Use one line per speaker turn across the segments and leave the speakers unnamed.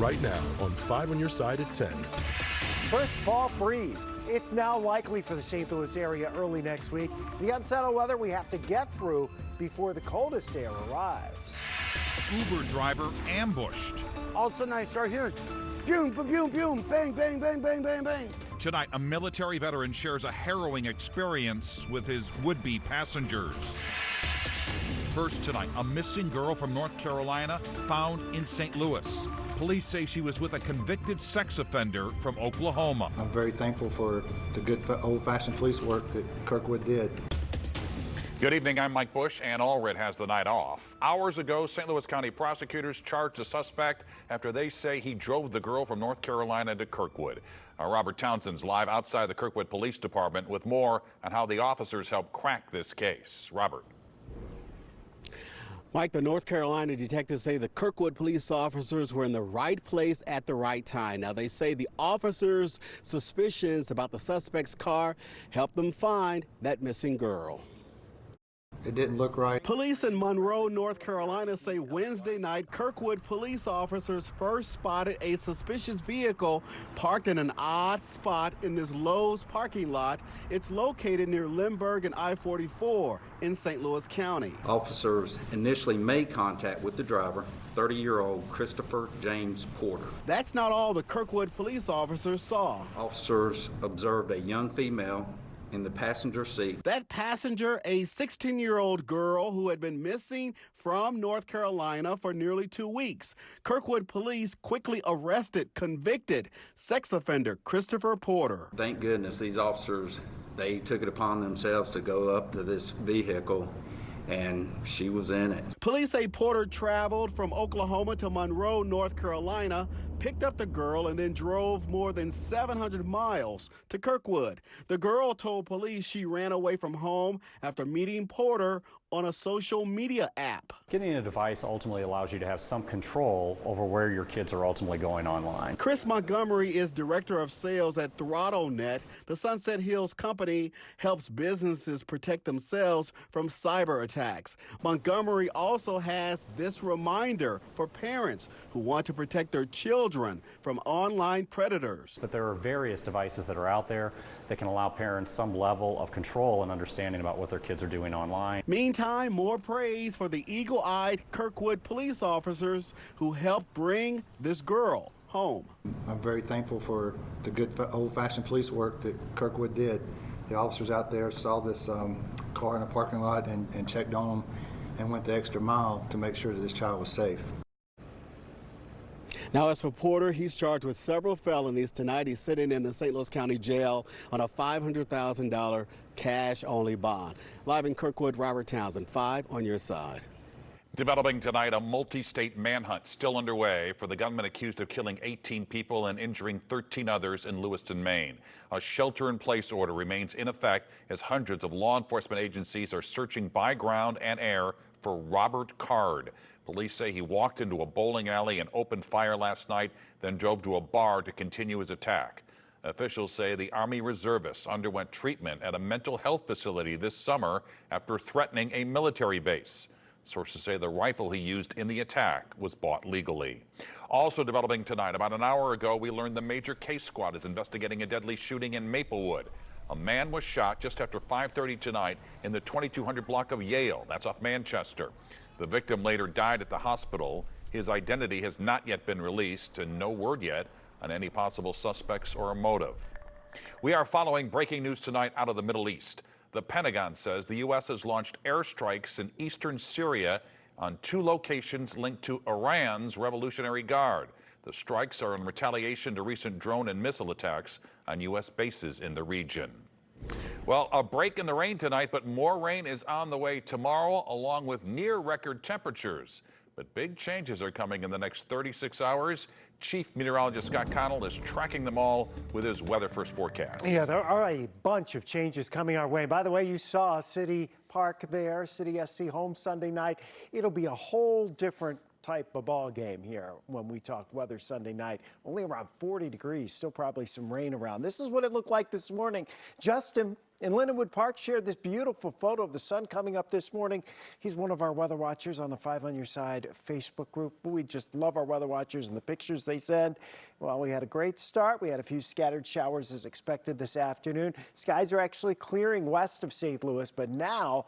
right now on 5 on your side at 10.
First fall freeze. It's now likely for the St. Louis area early next week. The unsettled weather we have to get through before the coldest air arrives.
Uber driver ambushed.
All of a sudden I start hearing, boom, boom, boom, bang, bang, bang, bang, bang, bang.
Tonight, a military veteran shares a harrowing experience with his would-be passengers. First tonight, a missing girl from North Carolina found in St. Louis. Police say she was with a convicted sex offender from Oklahoma.
I'm very thankful for the good old-fashioned police work that Kirkwood did.
Good evening, I'm Mike Bush, and Allred has the night off. Hours ago, St. Louis County prosecutors charged a suspect after they say he drove the girl from North Carolina to Kirkwood. Robert Townsend's live outside the Kirkwood Police Department with more on how the officers helped crack this case. Robert.
Mike, the North Carolina detectives say the Kirkwood police officers were in the right place at the right time. Now, they say the officers' suspicions about the suspect's car helped them find that missing girl.
It didn't look right.
Police in Monroe, North Carolina say Wednesday night, Kirkwood police officers first spotted a suspicious vehicle parked in an odd spot in this Lowe's parking lot. It's located near Lindbergh and I-44 in St. Louis County.
Officers initially made contact with the driver, 30-year-old Christopher James Porter.
That's not all the Kirkwood police officers saw.
Officers observed a young female in the passenger seat.
That passenger, a 16-year-old girl who had been missing from North Carolina for nearly 2 weeks. Kirkwood police quickly arrested convicted sex offender Christopher Porter.
Thank goodness these officers, they took it upon themselves to go up to this vehicle, and she was in it.
Police say Porter traveled from Oklahoma to Monroe, North Carolina, picked up the girl, and then drove more than 700 miles to Kirkwood. The girl told police she ran away from home after meeting Porter on a social media app.
Getting a device ultimately allows you to have some control over where your kids are ultimately going online.
Chris Montgomery is director of sales at ThrottleNet. The Sunset Hills company helps businesses protect themselves from cyber attacks. Montgomery also has this reminder for parents who want to protect their children from online predators.
But there are various devices that are out there that can allow parents some level of control and understanding about what their kids are doing online.
Meantime, more praise for the eagle-eyed Kirkwood police officers who helped bring this girl home.
I'm very thankful for the good old-fashioned police work that Kirkwood did. The officers out there saw this car in a parking lot and checked on them and went the extra mile to make sure that this child was safe.
Now, as for Porter, he's charged with several felonies. Tonight, he's sitting in the St. Louis County Jail on a $500,000 cash-only bond. Live in Kirkwood, Robert Townsend, 5 on your side.
Developing tonight, a multi-state manhunt still underway for the gunman accused of killing 18 people and injuring 13 others in Lewiston, Maine. A shelter-in-place order remains in effect as hundreds of law enforcement agencies are searching by ground and air for Robert Card. Police say he walked into a bowling alley and opened fire last night, then drove to a bar to continue his attack. Officials say the Army reservist underwent treatment at a mental health facility this summer after threatening a military base. Sources say the rifle he used in the attack was bought legally. Also developing tonight, about an hour ago, we learned the major case squad is investigating a deadly shooting in Maplewood. A man was shot just after 5:30 tonight in the 2200 block of Yale. That's off Manchester. The victim later died at the hospital. His identity has not yet been released, and no word yet on any possible suspects or a motive. We are following breaking news tonight out of the Middle East. The Pentagon says the U.S. has launched airstrikes in eastern Syria on 2 locations linked to Iran's Revolutionary Guard. The strikes are in retaliation to recent drone and missile attacks on U.S. bases in the region. Well, a break in the rain tonight, but more rain is on the way tomorrow, along with near-record temperatures. But big changes are coming in the next 36 hours. Chief Meteorologist Scott Connell is tracking them all with his Weather First forecast.
Yeah, there are a bunch of changes coming our way. By the way, you saw City Park there, City SC home Sunday night. It'll be a whole different type of ball game here when we talk weather Sunday night. Only around 40 degrees, still probably some rain around. This is what it looked like this morning. Justin in Lindenwood Park shared this beautiful photo of the sun coming up this morning. He's one of our weather watchers on the 5 on Your Side Facebook group. We just love our weather watchers and the pictures they send. Well, we had a great start. We had a few scattered showers as expected this afternoon. Skies are actually clearing west of St. Louis, but now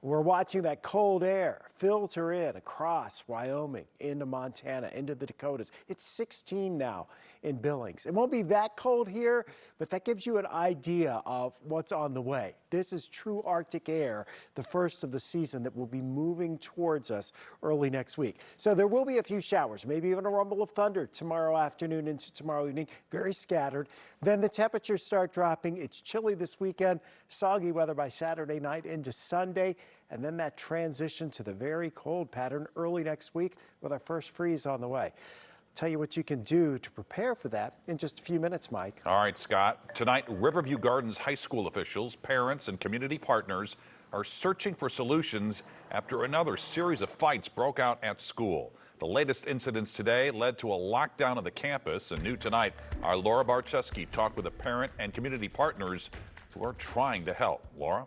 we're watching that cold air filter in across Wyoming, into Montana, into the Dakotas. It's 16 now in Billings. It won't be that cold here, but that gives you an idea of what's on the way. This is true Arctic air, the first of the season that will be moving towards us early next week. So there will be a few showers, maybe even a rumble of thunder tomorrow afternoon into tomorrow evening, very scattered. Then the temperatures start dropping. It's chilly this weekend, soggy weather by Saturday night into Sunday. And then that transition to the very cold pattern early next week with our first freeze on the way. Tell you what you can do to prepare for that in just a few minutes, Mike.
All right, Scott. Tonight, Riverview Gardens high school officials, parents, and community partners are searching for solutions after another series of fights broke out at school. The latest incidents today led to a lockdown of the campus, and new tonight, our Laura Barczewski talked with a parent and community partners who are trying to help. Laura?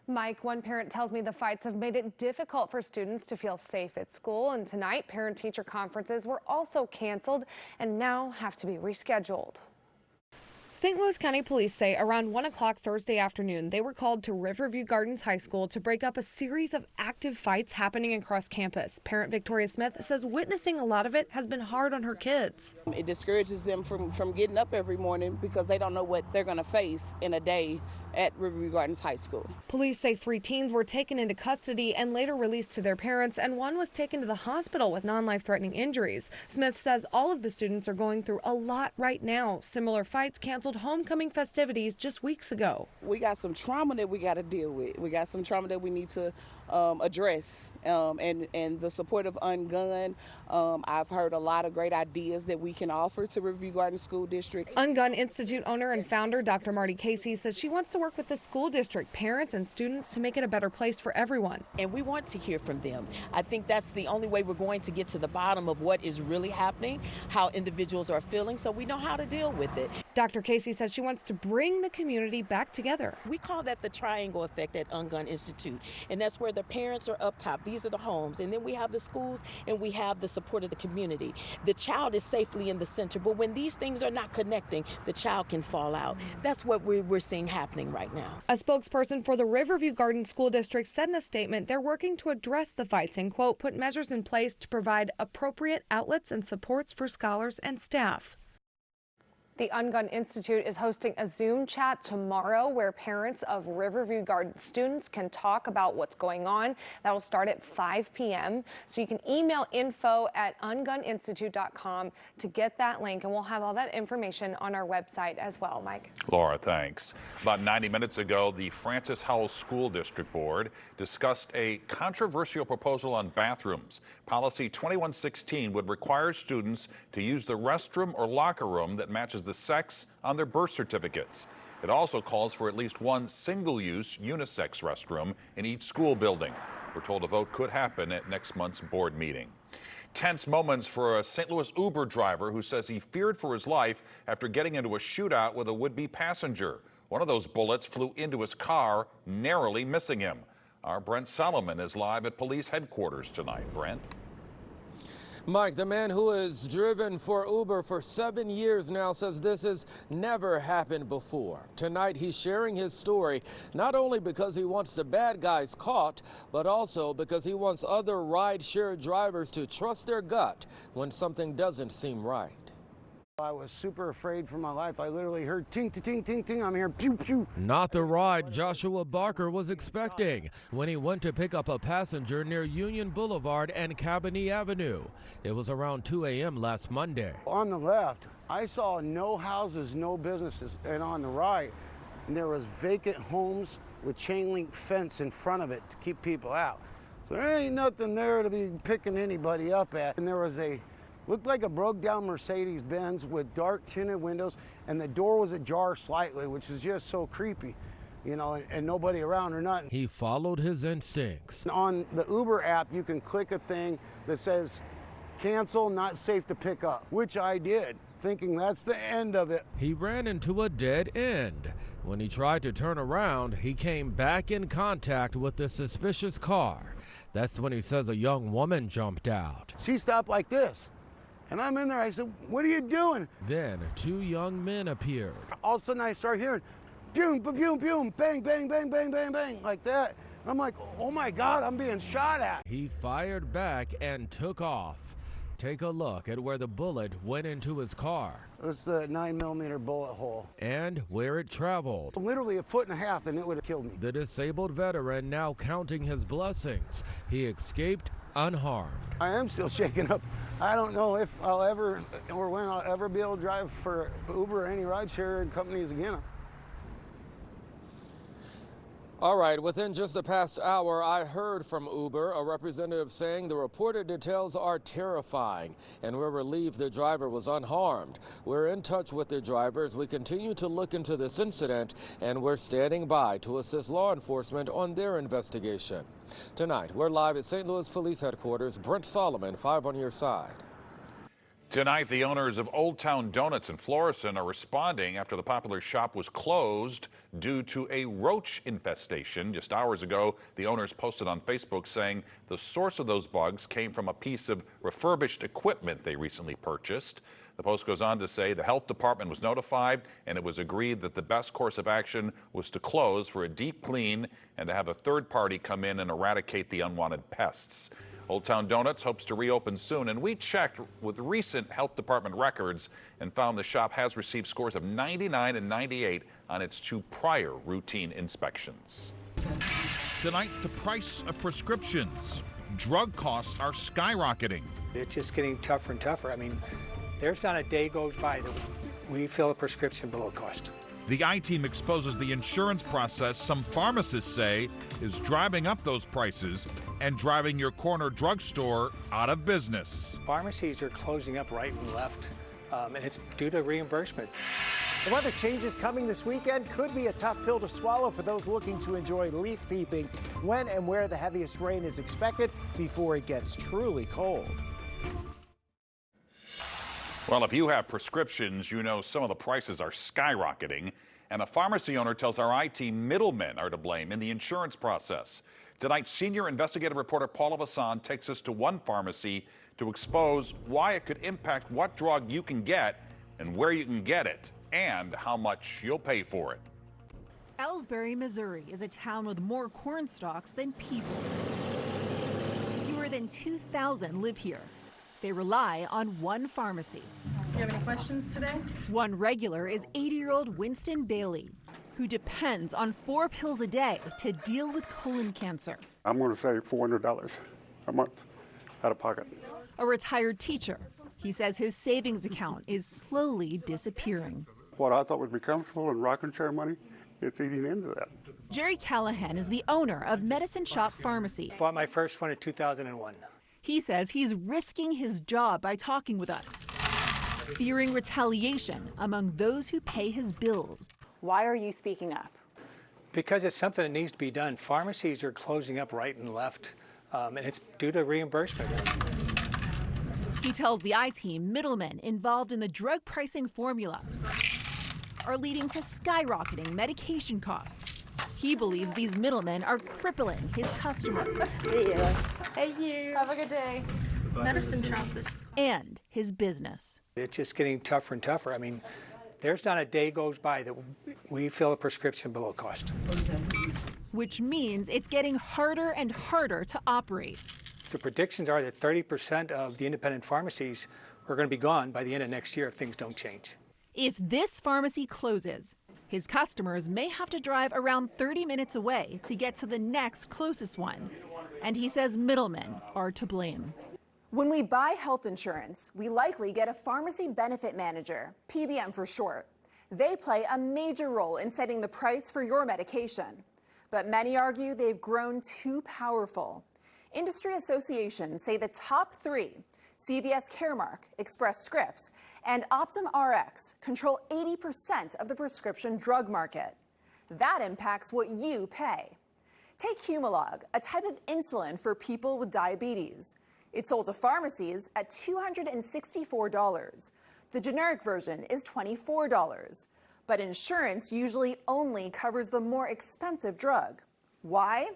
Mike, one parent tells me the fights have made it difficult for students to feel safe at school, and tonight parent-teacher conferences were also canceled and now have to be rescheduled. St. Louis County Police say around 1 o'clock Thursday afternoon, they were called to Riverview Gardens High School to break up a series of active fights happening across campus. Parent Victoria Smith says witnessing a lot of it has been hard on her kids.
It discourages them from getting up every morning because they don't know what they're going to face in a day at Riverview Gardens High School.
Police say 3 teens were taken into custody and later released to their parents, and one was taken to the hospital with non-life-threatening injuries. Smith says all of the students are going through a lot right now. Similar fights canceled homecoming festivities just weeks ago.
We got some trauma that we got to deal with. We got some trauma that we need to address, and the support of Ungun. I've heard a lot of great ideas that we can offer to Riverview Gardens School District.
Ungun Institute owner and founder Dr. Marty Casey says she wants to work with the school district, parents, and students to make it a better place for everyone.
And we want to hear from them. I think that's the only way we're going to get to the bottom of what is really happening, how individuals are feeling, so we know how to deal with it.
Dr. Casey says she wants to bring the community back together.
We call that the triangle effect at Ungun Institute, and that's where the parents are up top. These are the homes, and then we have the schools, and we have the support of the community. The child is safely in the center, but when these things are not connecting, the child can fall out. That's what we're seeing happening right now.
A spokesperson for the Riverview Gardens School District said in a statement they're working to address the fights and, quote, put measures in place to provide appropriate outlets and supports for scholars and staff. The Ungun Institute is hosting a Zoom chat tomorrow where parents of Riverview Gardens students can talk about what's going on. That'll start at 5 p.m. So you can email info@unguninstitute.com to get that link, and we'll have all that information on our website as well, Mike.
Laura, thanks. About 90 minutes ago, the Francis Howell School District Board discussed a controversial proposal on bathrooms. Policy 2116 would require students to use the restroom or locker room that matches the sex on their birth certificates. It also calls for at least one single-use unisex restroom in each school building. We're told a vote could happen at next month's board meeting. Tense moments for a St. Louis Uber driver who says he feared for his life after getting into a shootout with a would-be passenger. One of those bullets flew into his car, narrowly missing him. Our Brent Solomon is live at police headquarters tonight. Brent?
Mike, the man who has driven for Uber for 7 years now says this has never happened before. Tonight, he's sharing his story, not only because he wants the bad guys caught, but also because he wants other ride-share drivers to trust their gut when something doesn't seem right.
I was super afraid for my life. I literally heard ting, ting, ting, ting. I'm hearing pew, pew.
Not the ride Joshua Barker was expecting when he went to pick up a passenger near Union Boulevard and Cabanee Avenue. It was around 2 a.m. last Monday.
On the left, I saw no houses, no businesses. And on the right, there was vacant homes with chain link fence in front of it to keep people out. So there ain't nothing there to be picking anybody up at. And there was looked like a broke down Mercedes-Benz with dark tinted windows, and the door was ajar slightly, which is just so creepy, you know, and nobody around or nothing.
He followed his instincts.
On the Uber app, you can click a thing that says cancel, not safe to pick up, which I did, thinking that's the end of it.
He ran into a dead end. When he tried to turn around, he came back in contact with the suspicious car. That's when he says a young woman jumped out.
She stopped like this, and I'm in there. I said, "What are you doing?"
Then 2 young men appeared.
All of a sudden I start hearing, boom, boom, boom, bang, bang, bang, bang, bang, bang, like that. And I'm like, oh my God, I'm being shot at.
He fired back and took off. Take a look at where the bullet went into his car.
It's the 9mm bullet hole.
And where it traveled.
Literally 1.5 feet and it would have killed me.
The disabled veteran now counting his blessings. He escaped unharmed.
I am still shaken up. I don't know if I'll ever, or when I'll ever be able to drive for Uber or any rideshare companies again.
All right, within just the past hour, I heard from Uber, a representative saying the reported details are terrifying, and we're relieved the driver was unharmed. We're in touch with the driver as we continue to look into this incident, and we're standing by to assist law enforcement on their investigation. Tonight, we're live at St. Louis Police Headquarters. Brent Solomon, 5 on your side.
Tonight, the owners of Old Town Donuts in Florissant are responding after the popular shop was closed due to a roach infestation. Just hours ago, the owners posted on Facebook saying the source of those bugs came from a piece of refurbished equipment they recently purchased. The post goes on to say the health department was notified and it was agreed that the best course of action was to close for a deep clean and to have a third party come in and eradicate the unwanted pests. Old Town Donuts hopes to reopen soon, and we checked with recent health department records and found the shop has received scores of 99 and 98 on its 2 prior routine inspections.
Tonight, the price of prescriptions. Drug costs are skyrocketing.
It's just getting tougher and tougher. I mean, there's not a day goes by that we fill a prescription below cost.
The I-Team exposes the insurance process some pharmacists say is driving up those prices and driving your corner drugstore out of business.
Pharmacies are closing up right and left, and it's due to reimbursement.
The weather changes coming this weekend could be a tough pill to swallow for those looking to enjoy leaf peeping. When and where the heaviest rain is expected before it gets truly cold.
Well, if you have prescriptions, you know some of the prices are skyrocketing, and a pharmacy owner tells our I-Team middlemen are to blame in the insurance process. Tonight, senior investigative reporter Paula Vassan takes us to one pharmacy to expose why it could impact what drug you can get and where you can get it, and how much you'll pay for it.
Ellsbury, Missouri is a town with more corn stalks than people. Fewer than 2,000 live here. They rely on one pharmacy.
You have any questions today?
One regular is 80-year-old Winston Bailey, who depends on 4 pills a day to deal with colon cancer.
I'm going to say $400 a month out of pocket.
A retired teacher, he says his savings account is slowly disappearing.
What I thought would be comfortable in rocking chair money, it's eating into that.
Jerry Callahan is the owner of Medicine Shop Pharmacy.
Bought my first one in 2001.
He says he's risking his job by talking with us, fearing retaliation among those who pay his bills.
Why are you speaking up?
Because it's something that needs to be done. Pharmacies are closing up right and left, and it's due to reimbursement.
He tells the I-Team middlemen involved in the drug pricing formula are leading to skyrocketing medication costs. He believes these middlemen are crippling his customers.
Thank you. Have a good day. Medicine Shop
and his business.
It's just getting tougher and tougher. I mean, there's not a day goes by that we fill a prescription below cost.
Which means it's getting harder and harder to operate.
The predictions are that 30% of the independent pharmacies are going to be gone by the end of next year if things don't change.
If this pharmacy closes, his customers may have to drive around 30 minutes away to get to the next closest one. And he says middlemen are to blame.
When we buy health insurance, we likely get a pharmacy benefit manager, PBM for short. They play a major role in setting the price for your medication. But many argue they've grown too powerful. Industry associations say the top 3, CVS Caremark, Express Scripts, and Optum Rx, control 80% of the prescription drug market. That impacts what you pay. Take Humalog, a type of insulin for people with diabetes. It's sold to pharmacies at $264. The generic version is $24. But insurance usually only covers the more expensive drug. Why?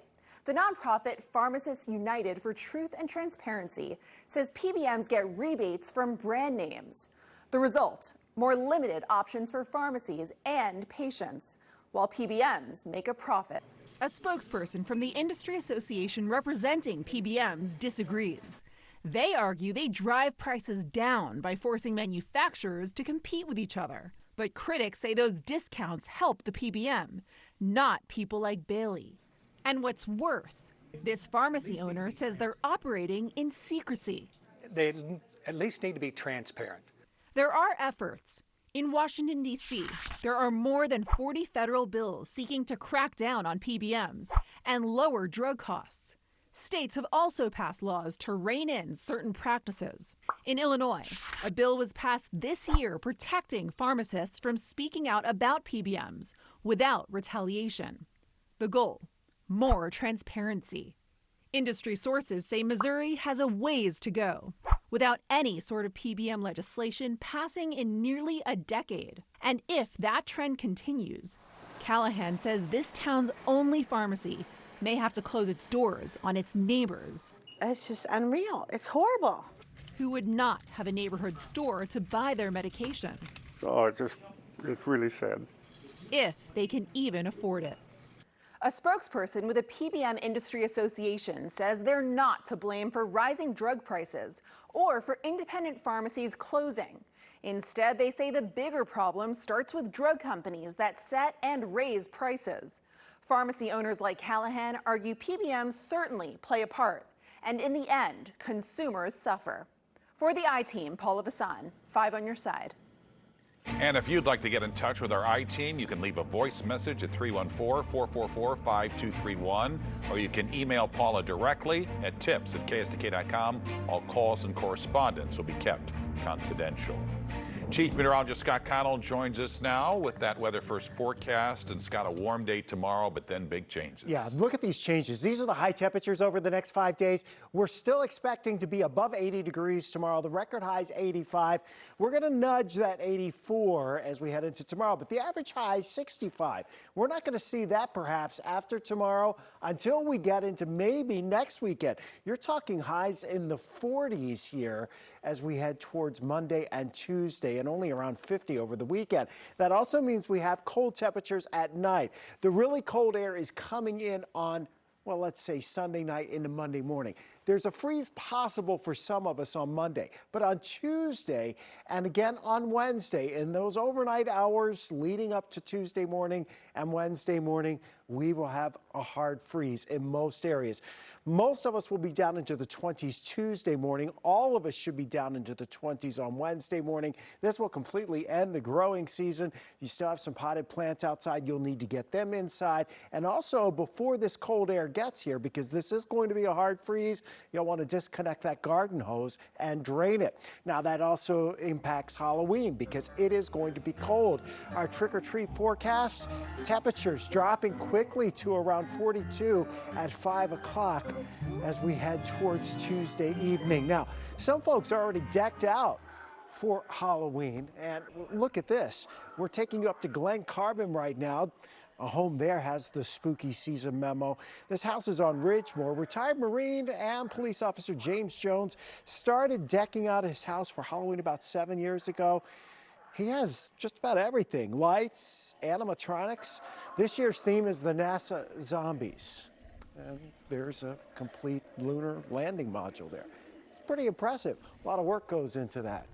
The nonprofit Pharmacists United for Truth and Transparency says PBMs get rebates from brand names. The result, more limited options for pharmacies and patients, while PBMs make a profit.
A spokesperson from the industry association representing PBMs disagrees. They argue they drive prices down by forcing manufacturers to compete with each other. But critics say those discounts help the PBM, not people like Bailey. And what's worse, this pharmacy owner says they're operating in secrecy.
They at least need to be transparent.
There are efforts. In Washington, D.C., there are more than 40 federal bills seeking to crack down on PBMs and lower drug costs. States have also passed laws to rein in certain practices. In Illinois, a bill was passed this year protecting pharmacists from speaking out about PBMs without retaliation. The goal, more transparency. Industry sources say Missouri has a ways to go, without any sort of PBM legislation passing in nearly a decade. And if that trend continues, Callahan says this town's only pharmacy may have to close its doors on its neighbors.
It's just unreal. It's horrible.
Who would not have a neighborhood store to buy their medication.
Oh, it's really sad.
If they can even afford it.
A spokesperson with the PBM Industry Association says they're not to blame for rising drug prices or for independent pharmacies closing. Instead, they say the bigger problem starts with drug companies that set and raise prices. Pharmacy owners like Callahan argue PBMs certainly play a part, and in the end, consumers suffer. For the I-Team, Paula Vasan, 5 on your side.
And if you'd like to get in touch with our I-Team, you can leave a voice message at 314-444-5231, or you can email Paula directly at tips@ksdk.com. All calls and correspondence will be kept confidential. Chief Meteorologist Scott Connell joins us now with that Weather First forecast. And Scott, a warm day tomorrow, but then big changes.
Yeah, look at these changes. These are the high temperatures over the next 5 days. We're still expecting to be above 80 degrees tomorrow. The record high is 85. We're going to nudge that 84 as we head into tomorrow, but the average high is 65. We're not going to see that perhaps after tomorrow until we get into maybe next weekend. You're talking highs in the 40s here as we head towards Monday and Tuesday, and only around 50 over the weekend. That also means we have cold temperatures at night. The really cold air is coming in on, well, let's say Sunday night into Monday morning. There's a freeze possible for some of us on Monday, but on Tuesday and again on Wednesday, in those overnight hours leading up to Tuesday morning and Wednesday morning, we will have a hard freeze in most areas. Most of us will be down into the 20s Tuesday morning. All of us should be down into the 20s on Wednesday morning. This will completely end the growing season. You still have some potted plants outside. You'll need to get them inside. And also, before this cold air gets here, because this is going to be a hard freeze, you'll want to disconnect that garden hose and drain it. Now, that also impacts Halloween because it is going to be cold. Our trick-or-treat forecast, temperatures dropping quickly to around 42 at 5 o'clock as we head towards Tuesday evening. Now, some folks are already decked out for Halloween, and look at this. We're taking you up to Glen Carbon right now. A home there has the spooky season memo. This house is on Ridgemore. Retired Marine and police officer James Jones started decking out his house for Halloween about 7 years ago. He has just about everything, lights, animatronics. This year's theme is the NASA zombies. And there's a complete lunar landing module there. It's pretty impressive. A lot of work goes into that.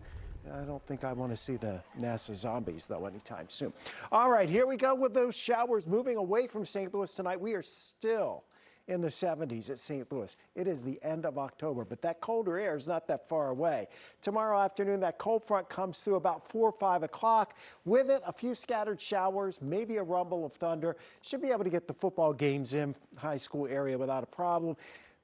I don't think I want to see the NASA zombies, though, anytime soon. All right, here we go with those showers moving away from St. Louis tonight. We are still in the 70s at St. Louis. It is the end of October, but that colder air is not that far away. Tomorrow afternoon, that cold front comes through about 4 or 5 o'clock. With it, a few scattered showers, maybe a rumble of thunder. Should be able to get the football games in high school area without a problem.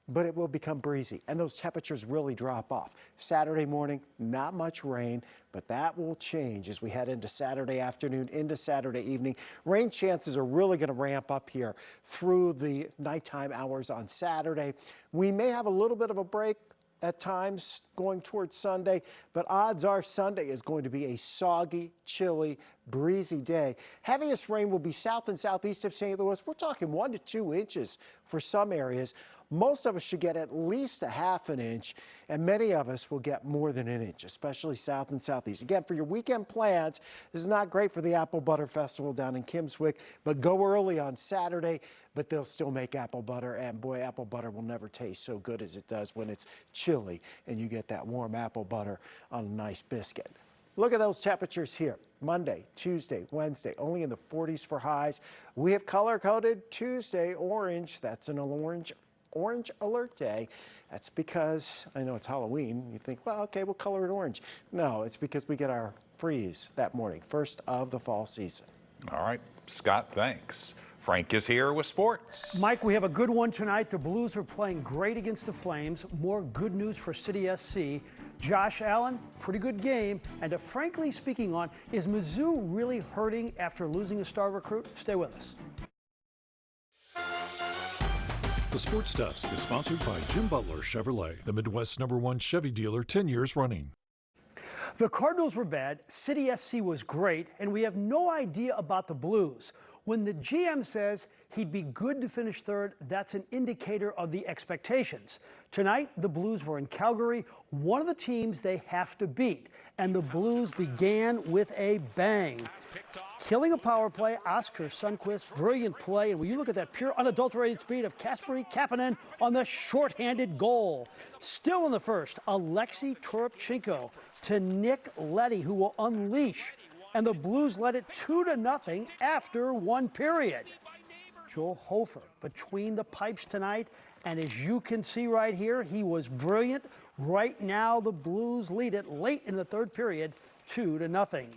But it will become breezy, and those temperatures really drop off. Saturday morning, not much rain, but that will change as we head into Saturday afternoon, into Saturday evening. Rain chances are really going to ramp up here through the nighttime hours on Saturday. We may have a little bit of a break at times going towards Sunday, but odds are Sunday is going to be a soggy, chilly, breezy day. Heaviest rain will be south and southeast of St. Louis. We're talking 1 to 2 inches for some areas. Most of us should get at least a ½ an inch, and many of us will get more than an inch, especially south and southeast. Again, for your weekend plans, this is not great for the Apple Butter Festival down in Kimmswick, but go early on Saturday, but they'll still make apple butter, and boy, apple butter will never taste so good as it does when it's chilly and you get that warm apple butter on a nice biscuit. Look at those temperatures here. Monday, Tuesday, Wednesday, only in the 40s for highs. We have color-coded Tuesday orange. That's an orange alert day. That's because, I know it's Halloween, you think, well, okay, we'll color it orange. No, it's because we get our freeze that morning, first of the fall season.
All right, Scott, thanks. Frank is here with sports.
Mike, we have a good one tonight. The Blues are playing great against the Flames. More good news for City SC. Josh Allen, pretty good game. And frankly speaking on, is Mizzou really hurting after losing a star recruit? Stay with us.
The Sports Desk is sponsored by Jim Butler Chevrolet, the Midwest's #1 Chevy dealer 10 years running.
The Cardinals were bad, City SC was great, and we have no idea about the Blues. When the GM says he'd be good to finish third, that's an indicator of the expectations. Tonight, the Blues were in Calgary, one of the teams they have to beat, and the Blues began with a bang. Killing a power play, Oscar Sundqvist, brilliant play, and when you look at that pure unadulterated speed of Kasperi Kapanen on the shorthanded goal. Still in the first, Alexei Toropchenko to Nick Leddy, who will unleash, and the Blues led it 2-0 after one period. Joel Hofer between the pipes tonight, and as you can see right here, he was brilliant. Right now, the Blues lead it late in the third period, 2-0.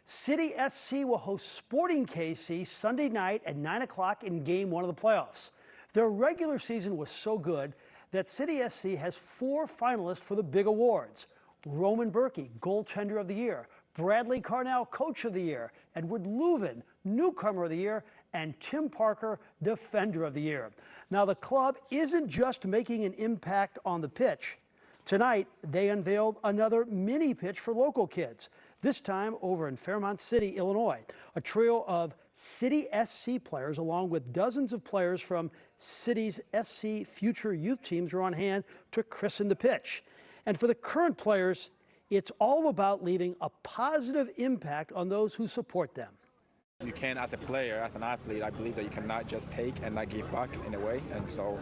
City SC will host Sporting KC Sunday night at 9 o'clock in Game 1 of the playoffs. Their regular season was so good that City SC has 4 finalists for the big awards. Roman Berkey, Goaltender of the Year, Bradley Carnell, Coach of the Year, Edward Leuven, Newcomer of the Year, and Tim Parker, Defender of the Year. Now, the club isn't just making an impact on the pitch. Tonight, they unveiled another mini pitch for local kids, this time over in Fairmont City, Illinois. A trio of City SC players, along with dozens of players from City's SC future youth teams, are on hand to christen the pitch. And for the current players, it's all about leaving a positive impact on those who support them.
You can, as a player, as an athlete, I believe that you cannot just take and not give back in a way. And so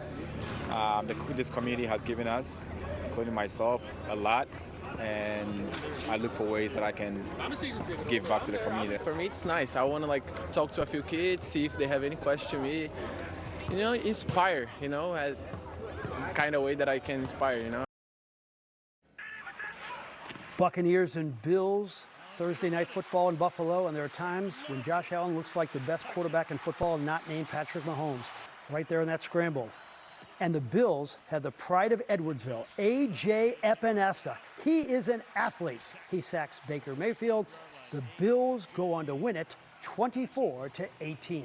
this community has given us, including myself, a lot. And I look for ways that I can give back to the community.
For me, it's nice. I want to talk to a few kids, see if they have any question me. Inspire, a kind of way that I can inspire,
Buccaneers and Bills, Thursday night football in Buffalo, and there are times when Josh Allen looks like the best quarterback in football, not named Patrick Mahomes, right there in that scramble. And the Bills have the pride of Edwardsville, A.J. Epinesa. He is an athlete. He sacks Baker Mayfield. The Bills go on to win it 24-18.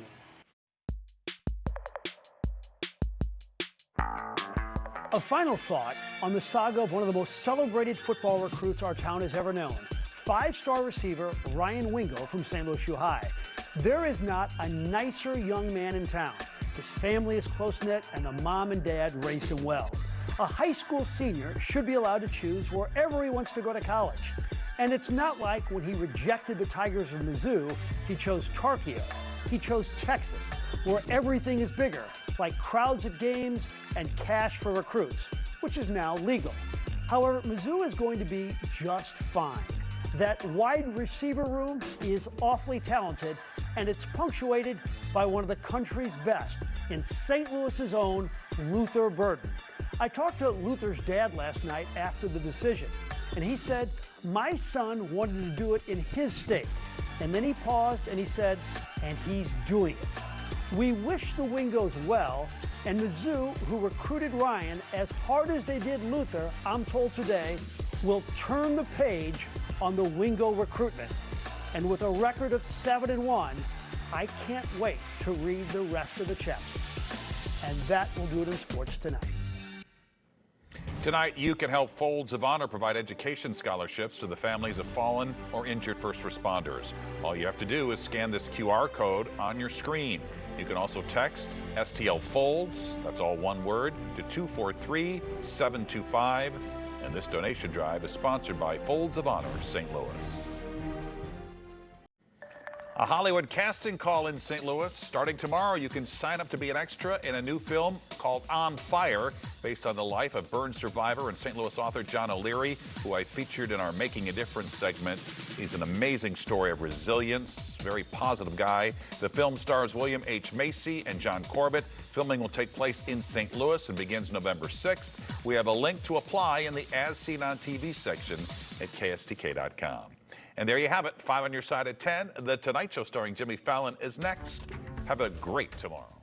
A final thought on the saga of one of the most celebrated football recruits our town has ever known, 5-star receiver Ryan Wingo from St. Louis U High. There is not a nicer young man in town. His family is close-knit, and the mom and dad raised him well. A high school senior should be allowed to choose wherever he wants to go to college. And it's not like when he rejected the Tigers of Mizzou, he chose Tarkio. He chose Texas, where everything is bigger, like crowds at games and cash for recruits, which is now legal. However, Mizzou is going to be just fine. That wide receiver room is awfully talented, and it's punctuated by one of the country's best in St. Louis's own Luther Burden. I talked to Luther's dad last night after the decision, and he said, my son wanted to do it in his state. And then he paused and he said, and he's doing it. We wish the Wingos well, and Mizzou, who recruited Ryan as hard as they did Luther, I'm told today, will turn the page on the Wingo recruitment. And with a record of 7-1, I can't wait to read the rest of the chapter. And that will do it in sports tonight.
Tonight, you can help Folds of Honor provide education scholarships to the families of fallen or injured first responders. All you have to do is scan this QR code on your screen. You can also text STL Folds, that's all one word, to 243-725. And this donation drive is sponsored by Folds of Honor St. Louis. A Hollywood casting call in St. Louis. Starting tomorrow, you can sign up to be an extra in a new film called On Fire, based on the life of burn survivor and St. Louis author John O'Leary, who I featured in our Making a Difference segment. He's an amazing story of resilience, very positive guy. The film stars William H. Macy and John Corbett. Filming will take place in St. Louis and begins November 6th. We have a link to apply in the As Seen on TV section at KSDK.com. And there you have it, 5 on your side at 10. The Tonight Show starring Jimmy Fallon is next. Have a great tomorrow.